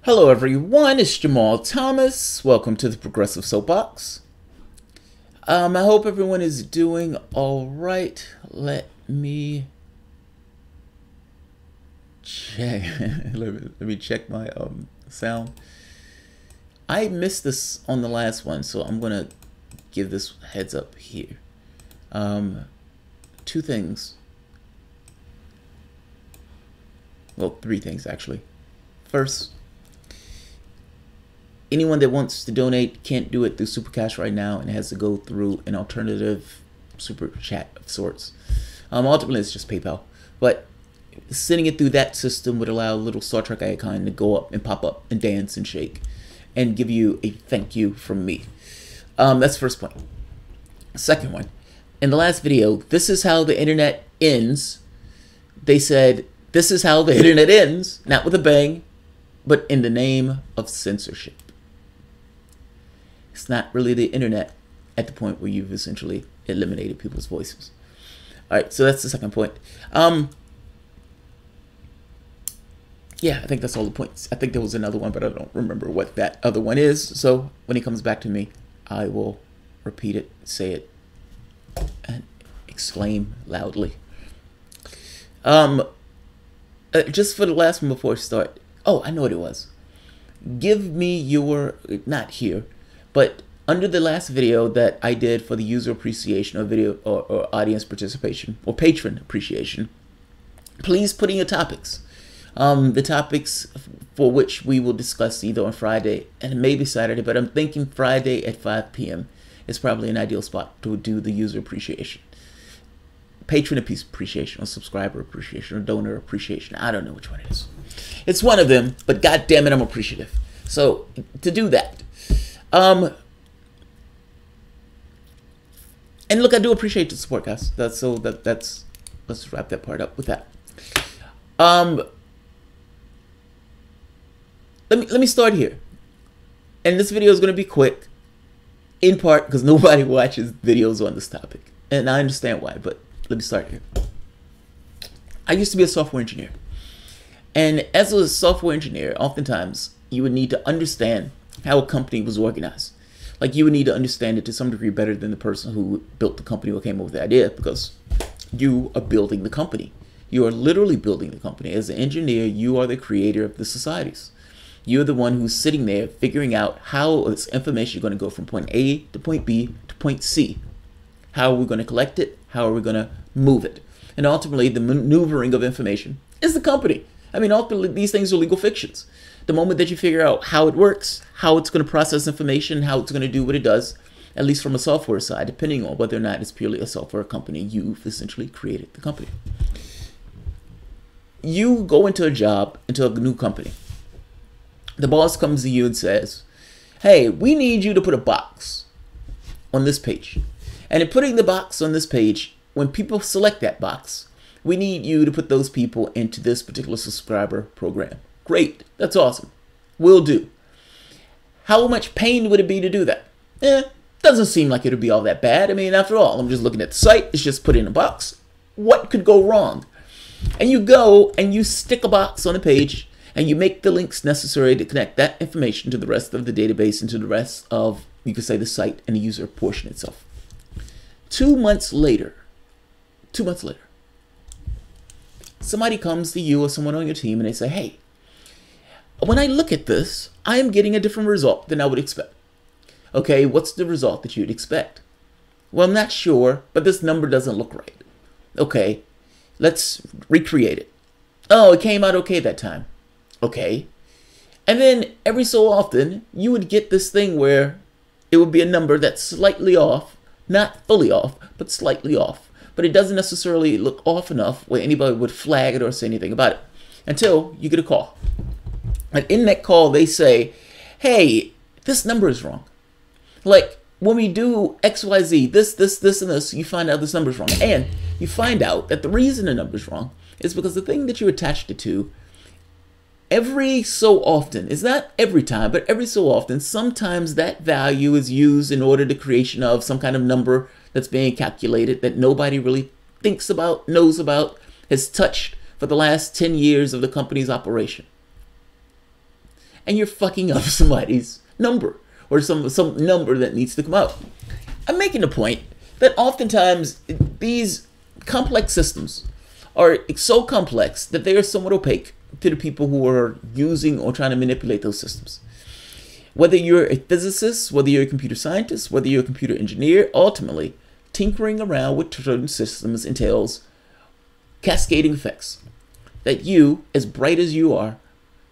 Hello everyone, it's Jamal Thomas. Welcome to the Progressive Soapbox. I hope everyone is doing all right. Let me check. let me check my sound. I missed this on the last one, so I'm gonna give this heads up here. Two things. Well, three things actually. First, anyone that wants to donate can't do it through Super Cash right now and has to go through an alternative Super Chat of sorts. Ultimately, it's just PayPal. But sending it through that system would allow a little Star Trek icon to go up and pop up and dance and shake and give you a thank you from me. That's the first point. Second one, in the last video, this is how the internet ends. They said, this is how the internet ends, not with a bang, but in the name of censorship. It's not really the internet at the point where you've essentially eliminated people's voices. All right, so that's the second point. Yeah, I think that's all the points. I think there was another one, but I don't remember what that other one is. So when he comes back to me, I will repeat it, say it, and exclaim loudly. Just for the last one before I start. Oh, I know what it was. Give me your, not here, but under the last video that I did for the user appreciation or video or audience participation or patron appreciation, please put in your topics. The topics for which we will discuss either on Friday and maybe Saturday, but I'm thinking Friday at 5 p.m. is probably an ideal spot to do the user appreciation. Patron appreciation or subscriber appreciation or donor appreciation. I don't know which one it is. It's one of them, but God damn it, I'm appreciative. So to do that, and look, I do appreciate the support, guys. Let's wrap that part up with that. Let me start here, and this video is going to be quick, in part because nobody watches videos on this topic, and I understand why. But let me start here. I used to be a software engineer. And as a software engineer, oftentimes you would need to understand how a company was organized. Like you would need to understand it to some degree better than the person who built the company or came up with the idea, because you are building the company. You are literally building the company. As an engineer, you are the creator of the societies. You're the one who's sitting there figuring out how this information is going to go from point A to point B to point C. How are we going to collect it? How are we going to move it? And ultimately, the maneuvering of information is the company. I mean, ultimately, these things are legal fictions. The moment that you figure out how it works, how it's going to process information, how it's going to do what it does, at least from a software side, depending on whether or not it's purely a software company, you've essentially created the company. You go into a job, into a new company. The boss comes to you and says, hey, we need you to put a box on this page. And in putting the box on this page, when people select that box, we need you to put those people into this particular subscriber program. Great. That's awesome. Will do. How much pain would it be to do that? Doesn't seem like it would be all that bad. I mean, after all, I'm just looking at the site. It's just put in a box. What could go wrong? And you go and you stick a box on a page and you make the links necessary to connect that information to the rest of the database and to the rest of, you could say, the site and the user portion itself. 2 months later, somebody comes to you or someone on your team and they say, hey, when I look at this, I am getting a different result than I would expect. Okay, what's the result that you'd expect? Well, I'm not sure, but this number doesn't look right. Okay, let's recreate it. Oh, it came out okay that time. Okay. And then every so often, you would get this thing where it would be a number that's slightly off, not fully off, but slightly off. But it doesn't necessarily look off enough where anybody would flag it or say anything about it until you get a call. And in that call, they say, hey, this number is wrong. Like when we do XYZ, this, and this, you find out this number is wrong. And you find out that the reason the number is wrong is because the thing that you attached it to, every so often, it's not every time, but every so often, sometimes that value is used in order to creation of some kind of number that's being calculated that nobody really thinks about, knows about, has touched for the last 10 years of the company's operation. and you're fucking up somebody's number or some number that needs to come out. I'm making the point that oftentimes these complex systems are so complex that they are somewhat opaque to the people who are using or trying to manipulate those systems. Whether you're a physicist, whether you're a computer scientist, whether you're a computer engineer, ultimately, tinkering around with certain systems entails cascading effects that you, as bright as you are,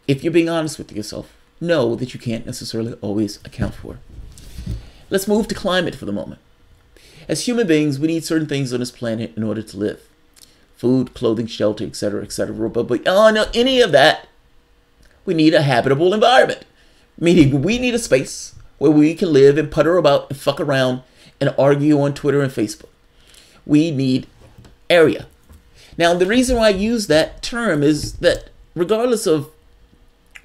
if you're being honest with yourself, know that you can't necessarily always account for. Let's move to climate for the moment. As human beings, we need certain things on this planet in order to live. Food, clothing, shelter, etc., etc. But beyond any of that, we need a habitable environment. Meaning we need a space where we can live and putter about and fuck around and argue on Twitter and Facebook. We need area. Now, the reason why I use that term is that regardless of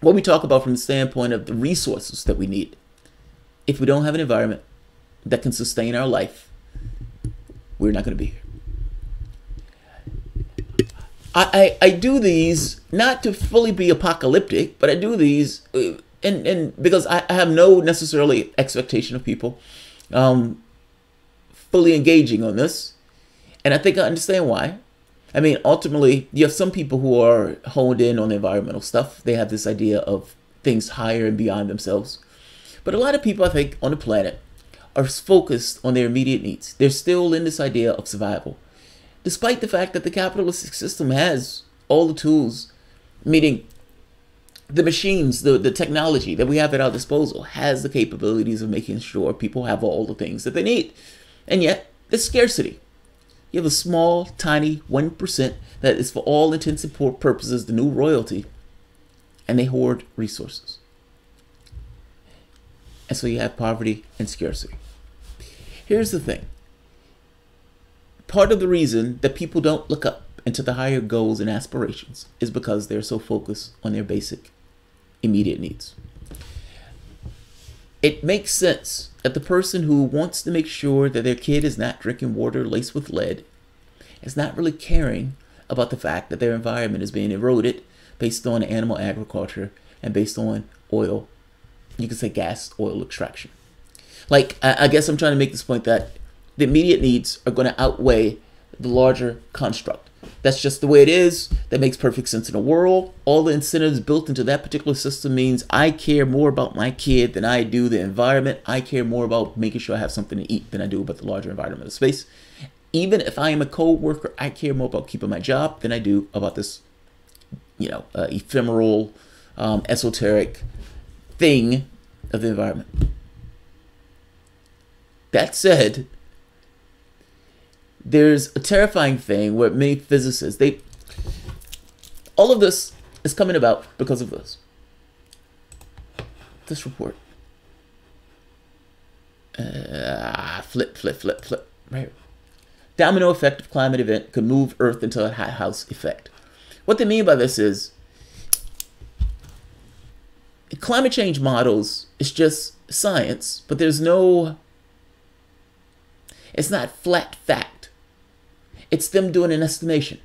what we talk about from the standpoint of the resources that we need, if we don't have an environment that can sustain our life, we're not going to be here. I do these not to fully be apocalyptic, but I do these and because I have no necessarily expectation of people fully engaging on this. And I think I understand why. I mean, ultimately, you have some people who are honed in on the environmental stuff. They have this idea of things higher and beyond themselves. But a lot of people, I think, on the planet are focused on their immediate needs. They're still in this idea of survival. Despite the fact that the capitalistic system has all the tools, meaning the machines, the technology that we have at our disposal has the capabilities of making sure people have all the things that they need. And yet, there's scarcity. You have a small, tiny 1% that is for all intents and purposes the new royalty, and they hoard resources. And so you have poverty and scarcity. Here's the thing. Part of the reason that people don't look up into the higher goals and aspirations is because they're so focused on their basic, immediate needs. It makes sense that the person who wants to make sure that their kid is not drinking water laced with lead is not really caring about the fact that their environment is being eroded based on animal agriculture and based on oil, you could say gas, oil extraction. Like, I guess I'm trying to make this point that the immediate needs are going to outweigh the larger construct. That's just the way it is. That makes perfect sense in the world. All the incentives built into that particular system means I care more about my kid than I do the environment. I care more about making sure I have something to eat than I do about the larger environmental space. Even if I am a co-worker, I care more about keeping my job than I do about this, ephemeral, esoteric thing of the environment. That said, there's a terrifying thing where many physicists, all of this is coming about because of this. This report. Flip. Right. Domino effect of climate event could move Earth into a hothouse effect. What they mean by this is climate change models is just science, but it's not flat fact. It's them doing an estimation.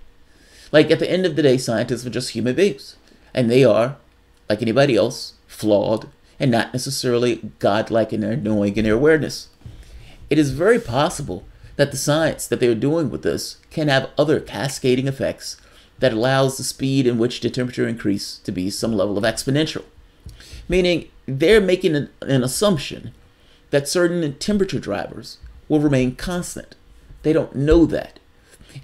Like, at the end of the day, scientists are just human beings. And they are, like anybody else, flawed and not necessarily godlike in their knowing and their awareness. It is very possible that the science that they're doing with this can have other cascading effects that allows the speed in which the temperature increase to be some level of exponential. Meaning, they're making an assumption that certain temperature drivers will remain constant. They don't know that.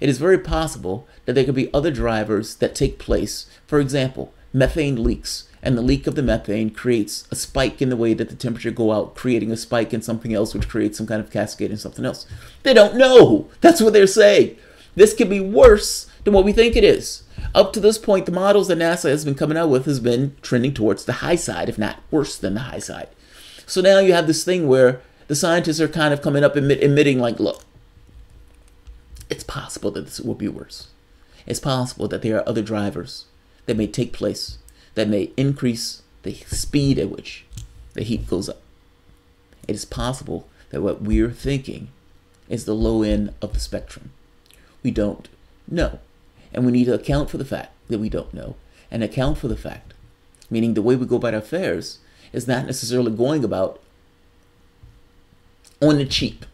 It is very possible that there could be other drivers that take place. For example, methane leaks, and the leak of the methane creates a spike in the way that the temperature go out, creating a spike in something else, which creates some kind of cascade in something else. They don't know. That's what they're saying. This could be worse than what we think it is. Up to this point, the models that NASA has been coming out with has been trending towards the high side, if not worse than the high side. So now you have this thing where the scientists are kind of coming up admitting, like, look, it's possible that this will be worse. It's possible that there are other drivers that may take place that may increase the speed at which the heat goes up. It is possible that what we're thinking is the low end of the spectrum. We don't know. And we need to account for the fact that we don't know, and account for the fact meaning the way we go about our affairs is not necessarily going about on the cheap.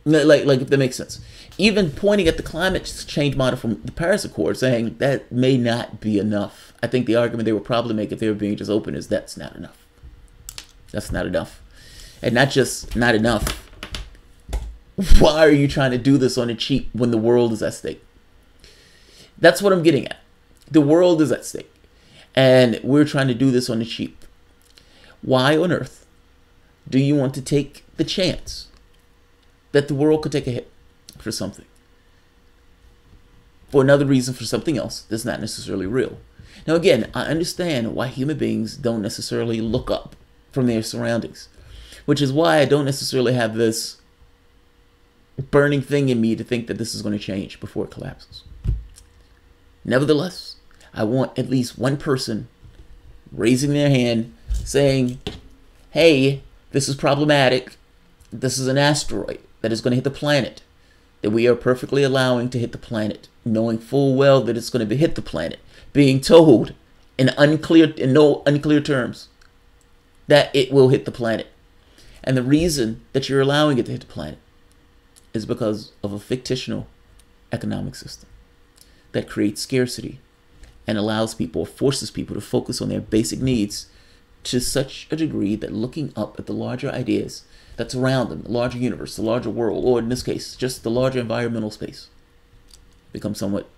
Like if that makes sense. Even pointing at the climate change model from the Paris Accord, saying that may not be enough. I think the argument they would probably make if they were being just open is that's not enough. That's not enough. And not just not enough. Why are you trying to do this on the cheap when the world is at stake? That's what I'm getting at. The world is at stake. And we're trying to do this on the cheap. Why on earth do you want to take the chance that the world could take a hit for something, for another reason, for something else that's not necessarily real? Now again, I understand why human beings don't necessarily look up from their surroundings, which is why I don't necessarily have this burning thing in me to think that this is going to change before it collapses. Nevertheless, I want at least one person raising their hand saying, hey, this is problematic. This is an asteroid that is going to hit the planet, that we are perfectly allowing to hit the planet, knowing full well that it's going to hit the planet, being told in no unclear terms that it will hit the planet. And the reason that you're allowing it to hit the planet is because of a fictional economic system that creates scarcity and allows people, or forces people, to focus on their basic needs to such a degree that looking up at the larger ideas that's around them, the larger universe, the larger world, or in this case, just the larger environmental space, becomes somewhat,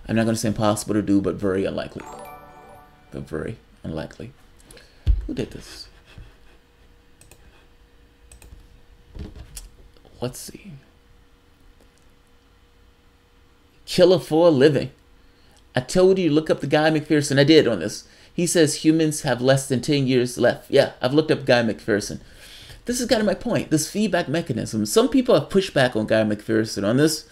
I'm not going to say impossible to do, but very unlikely. But very unlikely. Who did this? Let's see. Killer for a living. I told you to look up the Guy McPherson. I did on this. He says humans have less than 10 years left. Yeah, I've looked up Guy McPherson. This is kind of my point, this feedback mechanism. Some people have pushed back on Guy McPherson on this.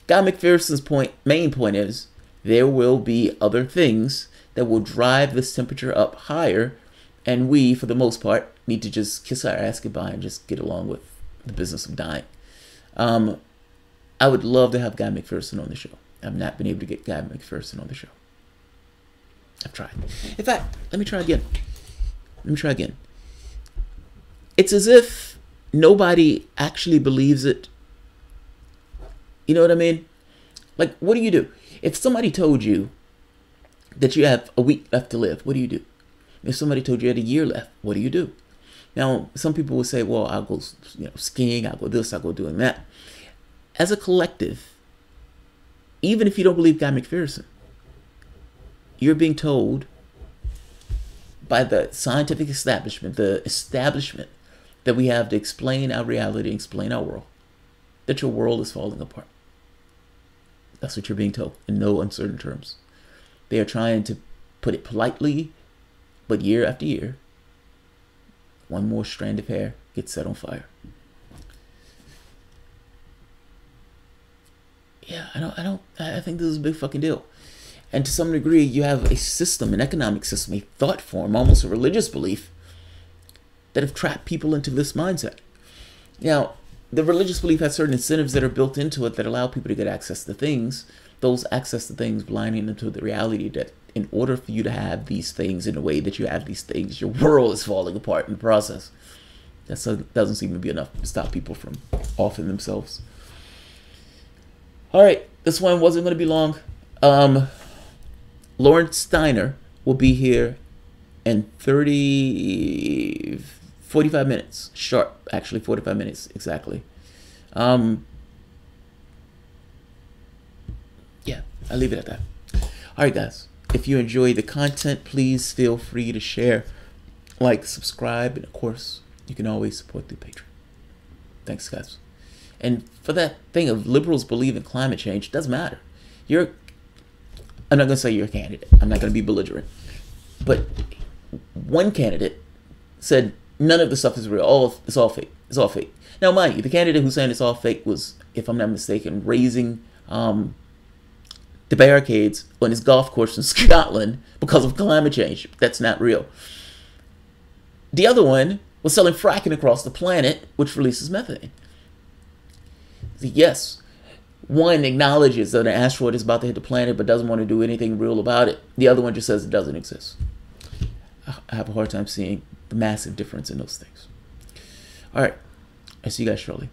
Guy McPherson's main point is there will be other things that will drive this temperature up higher, and we, for the most part, need to just kiss our ass goodbye and just get along with the business of dying. I would love to have Guy McPherson on the show. I've not been able to get Guy McPherson on the show. I've tried. In fact, let me try again. It's as if nobody actually believes it. You know what I mean? Like, what do you do? If somebody told you that you have a week left to live, what do you do? If somebody told you you had a year left, what do you do? Now, some people will say, well, I'll go skiing, I'll go this, I'll go doing that. As a collective, even if you don't believe Guy McPherson, you're being told by the scientific establishment, the establishment that we have to explain our reality, explain our world, that your world is falling apart. That's what you're being told in no uncertain terms. They are trying to put it politely, but year after year, one more strand of hair gets set on fire. Yeah, I think this is a big fucking deal. And to some degree, you have a system, an economic system, a thought form, almost a religious belief, that have trapped people into this mindset. Now, the religious belief has certain incentives that are built into it that allow people to get access to things. Those access to things blinding them to the reality that in order for you to have these things in the way that you have these things, your world is falling apart in the process. That doesn't seem to be enough to stop people from offing themselves. All right, this one wasn't going to be long. Lawrence Steiner will be here in 45 minutes sharp, actually 45 minutes exactly. Yeah, I'll leave it at that. All right, guys, if you enjoy the content, please feel free to share, like, subscribe, and of course, you can always support through Patreon. Thanks, guys. And for that thing of liberals believe in climate change, it doesn't matter. I'm not going to say you're a candidate. I'm not going to be belligerent. But one candidate said none of the stuff is real. It's all fake. It's all fake. Now, mind you, the candidate who's saying it's all fake was, if I'm not mistaken, raising the barricades on his golf course in Scotland because of climate change. That's not real. The other one was selling fracking across the planet, which releases methane. Yes, One acknowledges that an asteroid is about to hit the planet but doesn't want to do anything real about it. The other one just says it doesn't exist. I have a hard time seeing the massive difference in those things. All right. I see you guys shortly.